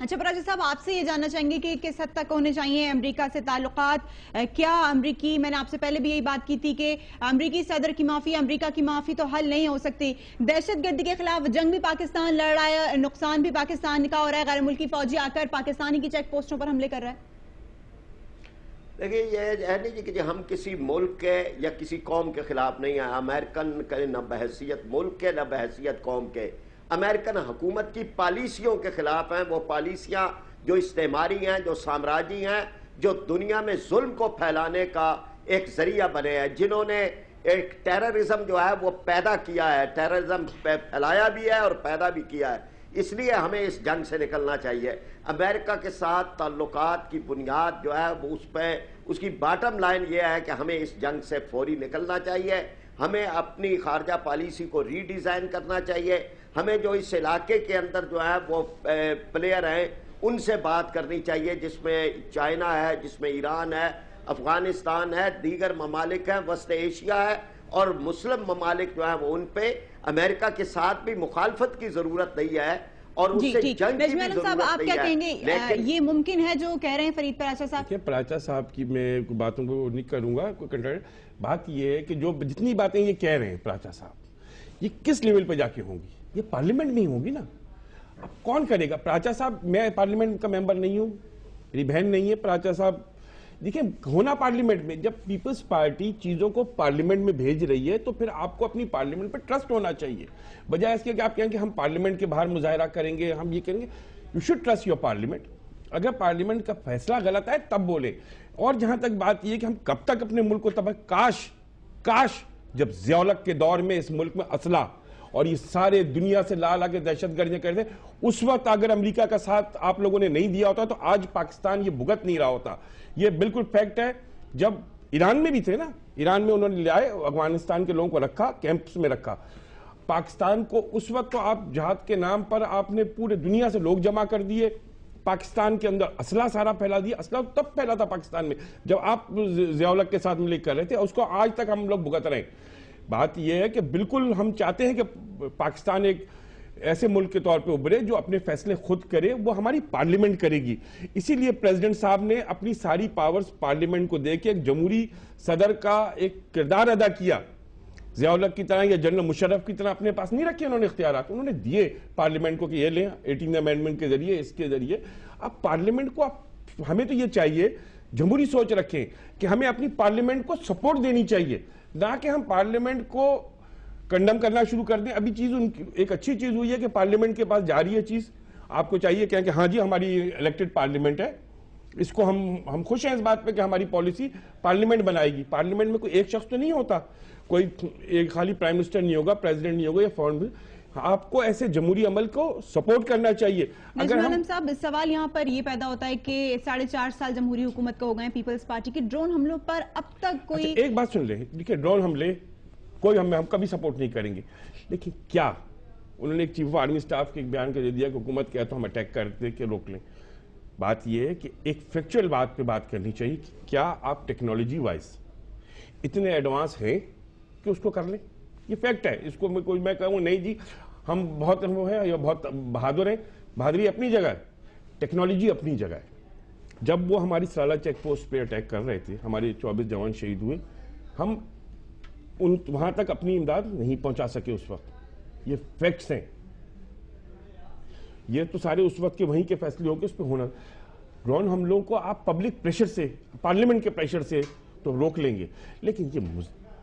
اچھا پراجا صاحب، آپ سے یہ جاننا چاہیں گے کہ کس حد تک ہونے چاہیے امریکہ سے تعلقات؟ کیا امریکی، میں نے آپ سے پہلے بھی یہی بات کی تھی کہ امریکی صدر کی معافی، امریکہ کی معافی تو حل نہیں ہو سکتی. دہشت گردی کے خلاف جنگ بھی پاکستان لڑ رہا ہے، نقصان بھی پاکستان کا ہو رہا ہے، غیر ملکی فوجی آ کر پاکستانی کی چیک پوسٹوں پر حملے کر رہا ہے. دیکھیے یہ ہے نہیں کہ ہم کسی ملک کے یا کسی قوم کے خلاف نہیں ہیں. امریکن کے نہ بحیثیت ملک کے نہ بحیثیت قوم کے، امریکن حکومت کی پالیسیوں کے خلاف ہیں. وہ پالیسیاں جو استعماری ہیں، جو سامراجی ہیں، جو دنیا میں ظلم کو پھیلانے کا ایک ذریعہ بنے ہیں، جنہوں نے ایک ٹیررزم جو ہے وہ پیدا کیا ہے، ٹیررزم پھیلایا بھی ہے اور پیدا بھی کیا ہے. اس لیے ہمیں اس جنگ سے نکلنا چاہیے. امریکہ کے ساتھ تعلقات کی بنیاد جو ہے وہ اس کی باٹم لائن یہ ہے کہ ہمیں اس جنگ سے فوری نکلنا چاہیے. ہمیں اپنی خارجہ پالیسی کو ری ڈیزائن کرنا چاہیے. ہمیں جو اس علاقے کے اندر جو ہے وہ پلیئر ہیں ان سے بات کرنی چاہیے، جس میں چائنا ہے، جس میں ایران ہے، افغانستان ہے، دیگر ممالک ہیں، وسط ایشیا ہے، اور مسلم ممالک جو ہیں وہ ان پہ امریکہ کے ساتھ بھی مخالفت کی ضرورت نہیں ہے اور اس سے جنگ کی بھی ضرورت آپ کیا کہیں گے؟ یہ ممکن ہے جو کہہ رہے ہیں فرید پراچا صاحب؟ پراچا صاحب کی میں باتوں کو نہیں کروں گا کوئی کنٹرول. بات یہ ہے کہ جو جتنی باتیں یہ کہہ رہے ہیں پراچا صاحب، یہ کس لیول پہ جا کے ہوں گی؟ یہ پارلیمنٹ میں ہی ہوگی نا. اب کون کرے گا؟ پراچا صاحب، میں پارلیمنٹ کا ممبر نہیں ہوں، میری بہن نہیں ہے. پراچا صاحب دیکھیں، ہونا پارلیمنٹ میں، جب پیپلز پارٹی چیزوں کو پارلیمنٹ میں بھیج رہی ہے تو پھر آپ کو اپنی پارلیمنٹ پر ٹرسٹ ہونا چاہیے، بجائے اس کے کہ آپ کہیں کہ ہم پارلیمنٹ کے باہر مظاہرہ کریں گے، ہم یہ کریں گے. You should trust your parliament. اگر پارلیمنٹ کا فیصلہ غلط ہے تب بولیں. اور جہاں تک بات یہ ہے کہ ہم کب تک اپنے ملک کو تباہ، کاش جب ضیاء کے دور میں اس ملک میں اسلحہ اور یہ سارے دنیا سے لا کے دہشت گردیاں کرتے، اس وقت اگر امریکہ کا ساتھ آپ لوگوں نے نہیں دیا ہوتا تو آج پاکستان یہ بھگت نہیں رہا ہوتا. یہ بالکل فیکٹ ہے. جب ایران میں بھی تھے نا، ایران میں انہوں نے لے آئے، افغانستان کے لوگوں کو رکھا، کیمپس میں رکھا. پاکستان کو اس وقت تو آپ جہاد کے نام پر آپ نے پورے دنیا سے لوگ جمع کر دیے، پاکستان کے اندر اسلحہ سارا پھیلا دیا. اسلحہ تب پھیلا تھا پاکستان میں جب آپ ضیاء الحق کے ساتھ مل کر رہے تھے، اس کو آج تک ہم لوگ بھگت رہے ہیں. بات یہ ہے کہ بالکل ہم چاہتے ہیں کہ پاکستان ایک ایسے ملک کے طور پہ ابھرے جو اپنے فیصلے خود کرے. وہ ہماری پارلیمنٹ کرے گی. اسی لیے پریزیڈنٹ صاحب نے اپنی ساری پاورز پارلیمنٹ کو دے کے ایک جمہوری صدر کا ایک کردار ادا کیا. ضیاء الحق کی طرح یا جنرل مشرف کی طرح اپنے پاس نہیں رکھے انہوں نے اختیارات، انہوں نے دیے پارلیمنٹ کو کہ یہ لیں 18 امینڈمنٹ کے ذریعے، اس کے ذریعے. اب پارلیمنٹ کو ہمیں تو یہ چاہیے جمہوری سوچ رکھیں کہ ہمیں اپنی پارلیمنٹ کو سپورٹ دینی چاہیے، نہ کہ ہم پارلیمنٹ کو کنڈم کرنا شروع کر دیں. ابھی چیز ایک اچھی چیز ہوئی ہے کہ پارلیمنٹ کے پاس جا رہی ہے چیز. آپ کو چاہیے کہ ہاں جی ہماری الیکٹڈ پارلیمنٹ ہے، اس کو ہم خوش ہیں اس بات پہ کہ ہماری پالیسی پارلیمنٹ بنائے گی. پارلیمنٹ میں کوئی ایک شخص تو نہیں ہوتا، کوئی ایک خالی پرائم منسٹر نہیں ہوگا، پریزیڈنٹ نہیں ہوگا یا فورن. آپ کو ایسے جمہوری عمل کو سپورٹ کرنا چاہیے. نجم عالم صاحب، سوال یہاں پر یہ پیدا ہوتا ہے کہ 4.5 سال جمہوری حکومت کو ہو گئے ہیں، پیپلز پارٹی کی ڈرون حملوں پر اب تک کوئی... ایک بات سن لیں، دیکھیں ڈرون حملے کوئی ہم کبھی سپورٹ نہیں کریں گے، لیکن کیا انہوں نے ایک چیف آف آرمی اسٹاف کے ایک بیان کے دے دیا کہ حکومت کہتا ہم اٹیک کر دے کے روک لیں. بات یہ ہے کہ ایک فیکچوئل بات پہ بات کرنی چاہیے کہ کیا آپ ٹیکنالوجی وائز اتنے ایڈوانس ہیں کہ اس کو کر لیں. یہ فیکٹ ہے، اس کو میں کہوں نہیں جی ہم بہت وہ ہیں یا بہت بہادر ہیں. بہادری اپنی جگہ ہے، ٹیکنالوجی اپنی جگہ ہے. جب وہ ہماری سالہ چیک پوسٹ پہ اٹیک کر رہے تھے، ہمارے 24 جوان شہید ہوئے، ہم وہاں تک اپنی امداد نہیں پہنچا سکے اس وقت. یہ فیکٹس ہیں. یہ تو سارے اس وقت کے وہیں کے فیصلے ہو کے اس پہ ہونا. ڈرون حملوں کو آپ پبلک پریشر سے، پارلیمنٹ کے پریشر سے تو روک لیں گے، لیکن یہ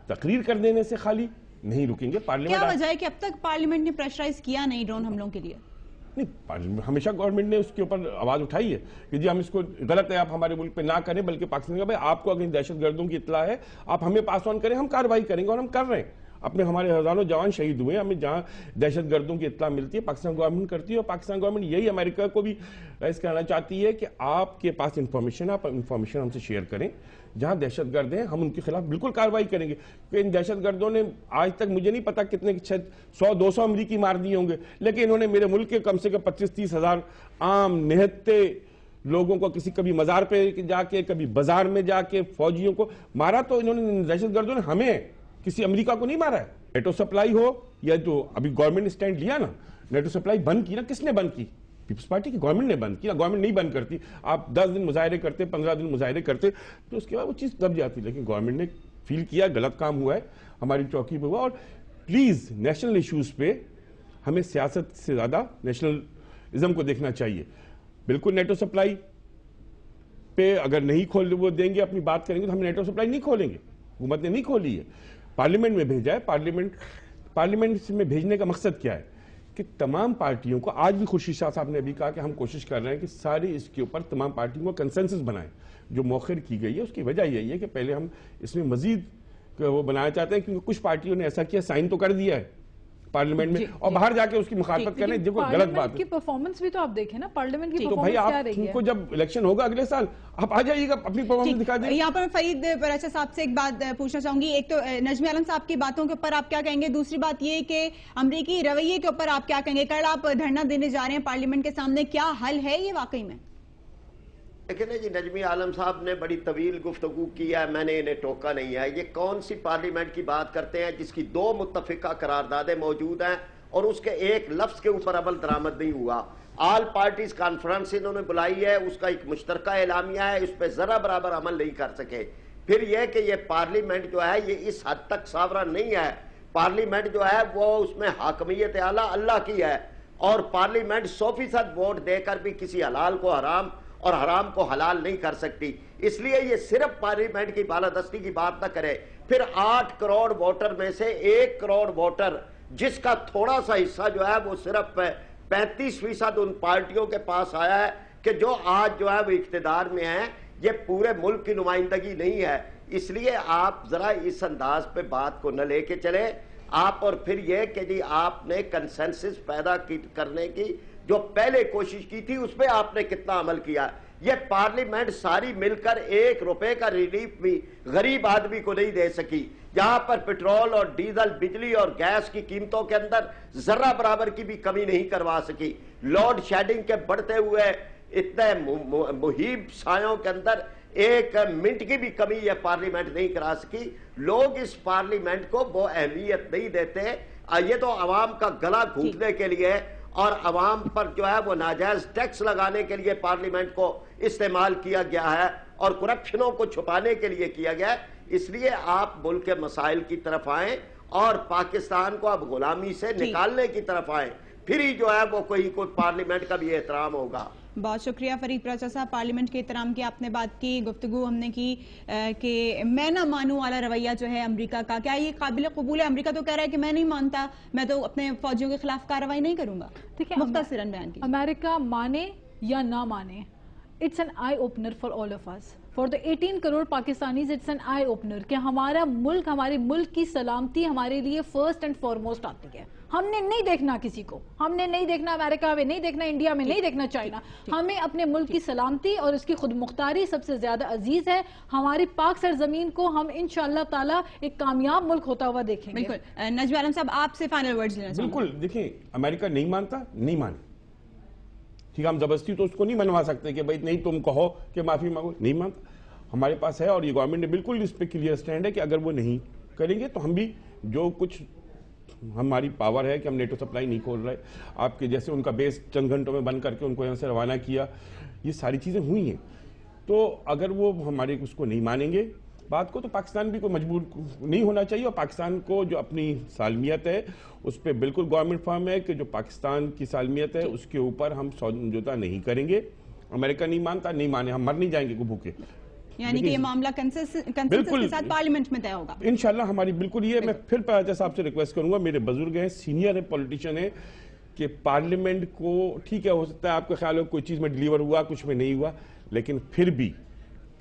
تقریر کر دینے سے خالی نہیں رکیں گے. کیا وجہ ہے کہ اب تک پارلیمنٹ نے پریشرائز کیا نہیں ڈرون حملوں کے لیے؟ نہیں، ہمیشہ گورنمنٹ نے اس کے اوپر آواز اٹھائی ہے کہ جی ہم اس کو غلط ہے، آپ ہمارے ملک پہ نہ کریں، بلکہ پاکستان کا بھائی آپ کو اگر دہشت گردوں کی اطلاع ہے آپ ہمیں پاس آن کریں، ہم کارروائی کریں گے. اور ہم کر رہے ہیں. ہمارے ہزاروں جوان شہید ہوئے ہیں. ہمیں جہاں دہشت گردوں کی اطلاع ملتی ہے پاکستان گورنمنٹ کرتی ہے، اور پاکستان گورنمنٹ یہی امریکہ کو بھی اس کہنا چاہتی ہے کہ آپ کے پاس انفارمیشن، آپ انفارمیشن ہم سے شیئر کریں. جہاں دہشت گرد ہیں ہم ان کے خلاف بالکل کارروائی کریں گے. کہ ان دہشت گردوں نے آج تک مجھے نہیں پتا کتنے 100-200 امریکی مار دیے ہوں گے، لیکن انہوں نے میرے ملک کے کم سے کم 25-30 ہزار عام نہتے لوگوں کو کبھی مزار پہ جا کے، کبھی بازار میں جا کے فوجیوں کو مارا. تو انہوں نے دہشت گردوں نے ہمیں، کسی امریکہ کو نہیں مارا ہے. نیٹو سپلائی ہو یا جو ابھی گورنمنٹ نے سٹینڈ لیا نا، نیٹو سپلائی بند کی نا، کس نے بند کی؟ پیپلز پارٹی کی گورنمنٹ نے بند کیا. گورنمنٹ نہیں بند کرتی, آپ 10 دن مظاہرے کرتے, 15 دن مظاہرے کرتے, تو اس کے بعد وہ چیز دب جاتی. لیکن گورنمنٹ نے فیل کیا غلط کام ہوا ہے, ہماری چوکی پہ ہوا. اور پلیز نیشنل ایشوز پہ ہمیں سیاست سے زیادہ نیشنلزم کو دیکھنا چاہیے. بالکل نیٹو سپلائی پہ اگر نہیں کھول وہ دیں گے, اپنی بات کریں گے, تو ہم نیٹو سپلائی نہیں کھولیں گے. حکومت نے نہیں کھولی ہے, پارلیمنٹ میں بھیجا ہے. پارلیمنٹ میں بھیجنے کا مقصد کیا ہے کہ تمام پارٹیوں کو, آج بھی خورشید شاہ صاحب نے ابھی کہا کہ ہم کوشش کر رہے ہیں کہ ساری اس کے اوپر تمام پارٹیوں کو کنسنسس بنائیں. جو موخر کی گئی ہے اس کی وجہ یہی ہے کہ پہلے ہم اس میں مزید وہ بنانا چاہتے ہیں, کیونکہ کچھ پارٹیوں نے ایسا کیا, سائن تو کر دیا ہے پارلیمنٹ میں, اور باہر جا کے اس کی مخالفت کرنے, دیکھو غلط بات ہے. کی پرفارمنس بھی تو آپ دیکھیں نا, پارلیمنٹ کی تو بھائی پرفارمنس کیا آپ رہی ہے. کو جب الیکشن ہوگا اگلے سال, آپ آ جائیے گا, اپنی پرفارمنس دکھا دیں. یہاں پر میں فرید پراچا صاحب سے ایک بات پوچھنا چاہوں گی. ایک تو نجمی عالم صاحب کی باتوں کے اوپر آپ کیا کہیں گے, دوسری بات یہ کہ امریکی رویے کے اوپر آپ کیا کہیں گے. کل آپ دھرنا دینے جا رہے ہیں پارلیمنٹ کے سامنے, کیا حل ہے یہ واقعی میں؟ لیکن جی نجمی عالم صاحب نے بڑی طویل گفتگو کی ہے, میں نے انہیں ٹوکا نہیں ہے. یہ کون سی پارلیمنٹ کی بات کرتے ہیں جس کی 2 متفقہ قراردادیں موجود ہیں اور اس کے ایک لفظ کے اوپر عمل درآمد نہیں ہوا. آل پارٹیز کانفرنس انہوں نے بلائی ہے, اس کا ایک مشترکہ اعلامیہ ہے, اس پہ ذرا برابر عمل نہیں کر سکے. پھر یہ کہ یہ پارلیمنٹ جو ہے یہ اس حد تک ساورن نہیں ہے. پارلیمنٹ جو ہے وہ اس میں حاکمیت اعلیٰ اللہ کی ہے, اور پارلیمنٹ 100% ووٹ دے کر بھی کسی حلال کو حرام اور حرام کو حلال نہیں کر سکتی. اس لیے یہ صرف پارلیمنٹ کی بالادستی کی بات نہ کرے. پھر 8 کروڑ ووٹر میں سے 1 کروڑ ووٹر, جس کا تھوڑا سا حصہ جو ہے وہ صرف 35% ان پارٹیوں کے پاس آیا ہے کہ جو آج جو ہے وہ اقتدار میں ہیں. یہ پورے ملک کی نمائندگی نہیں ہے. اس لیے آپ ذرا اس انداز پہ بات کو نہ لے کے چلے آپ. اور پھر یہ کہ جی آپ نے کنسنسس پیدا کرنے کی جو پہلے کوشش کی تھی اس پہ آپ نے کتنا عمل کیا. یہ پارلیمنٹ ساری مل کر 1 روپے کا ریلیف بھی غریب آدمی کو نہیں دے سکی. یہاں پر پیٹرول اور ڈیزل, بجلی اور گیس کی قیمتوں کے اندر ذرہ برابر کی بھی کمی نہیں کروا سکی. لوڈ شیڈنگ کے بڑھتے ہوئے اتنے مہیب سایوں کے اندر 1 منٹ کی بھی کمی یہ پارلیمنٹ نہیں کرا سکی. لوگ اس پارلیمنٹ کو وہ اہمیت نہیں دیتے. یہ تو عوام کا گلا گھونٹنے کے لیے اور عوام پر جو ہے وہ ناجائز ٹیکس لگانے کے لیے پارلیمنٹ کو استعمال کیا گیا ہے اور کرپشنوں کو چھپانے کے لیے کیا گیا ہے. اس لیے آپ ملک کے مسائل کی طرف آئیں اور پاکستان کو اب غلامی سے نکالنے کی طرف آئیں, پھر ہی جو ہے وہ کوئی پارلیمنٹ کا بھی احترام ہوگا. بہت شکریہ فرید پراچا صاحب, پارلیمنٹ کے احترام کی آپ نے بات کی, گفتگو ہم نے کی کہ میں نہ مانوں والا رویہ جو ہے امریکہ کا, کیا یہ قابل قبول ہے؟ امریکہ تو کہہ رہا ہے کہ میں نہیں مانتا, میں تو اپنے فوجیوں کے خلاف کارروائی نہیں کروں گا. مختصراً بیان کی. امریکہ مانے یا نہ مانے, it's an eye opener for all of us. For the 18 crore Pakistanis it's an eye opener کہ ہمارا ملک, ہمارے ملک کی سلامتی ہمارے لیے فرسٹ اینڈ فارموسٹ آتی ہے. ہم نے نہیں دیکھنا کسی کو, ہم نے نہیں دیکھنا امریکہ میں, نہیں دیکھنا انڈیا میں, نہیں دیکھنا چائنا. ہمیں اپنے ملک کی سلامتی اور اس کی خود مختاری سب سے زیادہ عزیز ہے. ہماری پاک سرزمین کو ہم انشاءاللہ تعالی ایک کامیاب ملک ہوتا ہوا دیکھیں گے. بالکل. نجمی عالم صاحب آپ سے فائنل ورڈز لینا چاہوں گا. بالکل, دیکھیں امریکہ نہیں مانتا, نہیں مانے, ٹھیک ہے, ہم زبردستی تو اس کو نہیں منوا سکتے کہ بھائی نہیں تم کہو کہ معافی مانگو. نہیں مانتا, ہمارے پاس ہے, اور یہ گورنمنٹ نے بالکل اس پہ کلیئر سٹینڈ ہے کہ اگر وہ نہیں کریں گے تو ہم بھی جو کچھ ہماری پاور ہے کہ ہم نیٹو سپلائی نہیں کھول رہے. آپ کے جیسے ان کا بیس چند گھنٹوں میں بند کر کے ان کو یہاں سے روانہ کیا, یہ ساری چیزیں ہوئی ہیں. تو اگر وہ ہمارے اس کو نہیں مانیں گے بات کو, تو پاکستان بھی کوئی مجبور نہیں ہونا چاہیے. اور پاکستان کو جو اپنی سالمیت ہے اس پہ بالکل گورنمنٹ فرم ہے کہ جو پاکستان کی سالمیت ہے اس کے اوپر ہم سمجھوتا نہیں کریں گے. امریکہ نہیں مانتا, نہیں مانے, ہم مر نہیں جائیں گے کو بھوکے. یعنی کہ یہ معاملہ کنسنسس کے ساتھ پارلیمنٹ میں طے ہوگا انشاءاللہ. ہماری بالکل یہ, میں پھر پراچا صاحب سے ریکویسٹ کروں گا, میرے بزرگ ہیں, سینئر ہیں, پولیٹیشین ہیں, کہ پارلیمنٹ کو ٹھیک ہے, ہو سکتا ہے آپ کا خیال ہو کوئی چیز میں ڈیلیور ہوا, کچھ میں نہیں ہوا, لیکن پھر بھی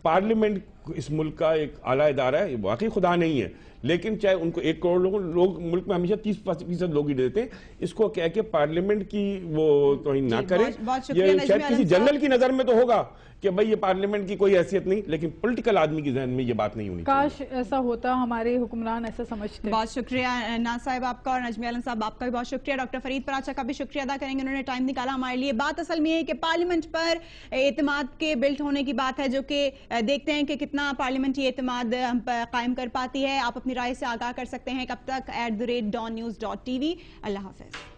پارلیمنٹ اس ملک کا ایک اعلیٰ ادارہ ہے. واقعی خدا نہیں ہے, لیکن چاہے ان کو 1 کروڑ لوگ ملک میں ہمیشہ 30% لوگ ہی دیتے ہیں, اس کو کہہ کے پارلیمنٹ کی وہ توہین نہ کریں. یہ شاید کسی جنرل کی نظر میں تو ہوگا کہ بھئی یہ پارلیمنٹ کی کوئی حیثیت نہیں, لیکن پولیٹیکل آدمی کی ذہن میں یہ بات نہیں ہونی چاہیے. کاش ایسا ہوتا, ہمارے حکمران ایسا سمجھتے. بہت شکریہ ناز صاحب آپ کا, اور نجمی عالم صاحب آپ کا بھی بہت شکریہ. ڈاکٹر فرید پراچا کا بھی شکریہ ادا کریں گے, انہوں نے ٹائم نکالا ہمارے لیے. بات اصل میں ہے کہ پارلیمنٹ پر اعتماد کے بلٹ ہونے کی بات ہے, جو کہ دیکھتے ہیں کہ کتنا پارلیمنٹ یہ اعتماد ہم پر قائم کر پاتی ہے. آپ اپنی رائے سے آگاہ کر سکتے ہیں. کب تک @dawnnews.tv. اللہ حافظ.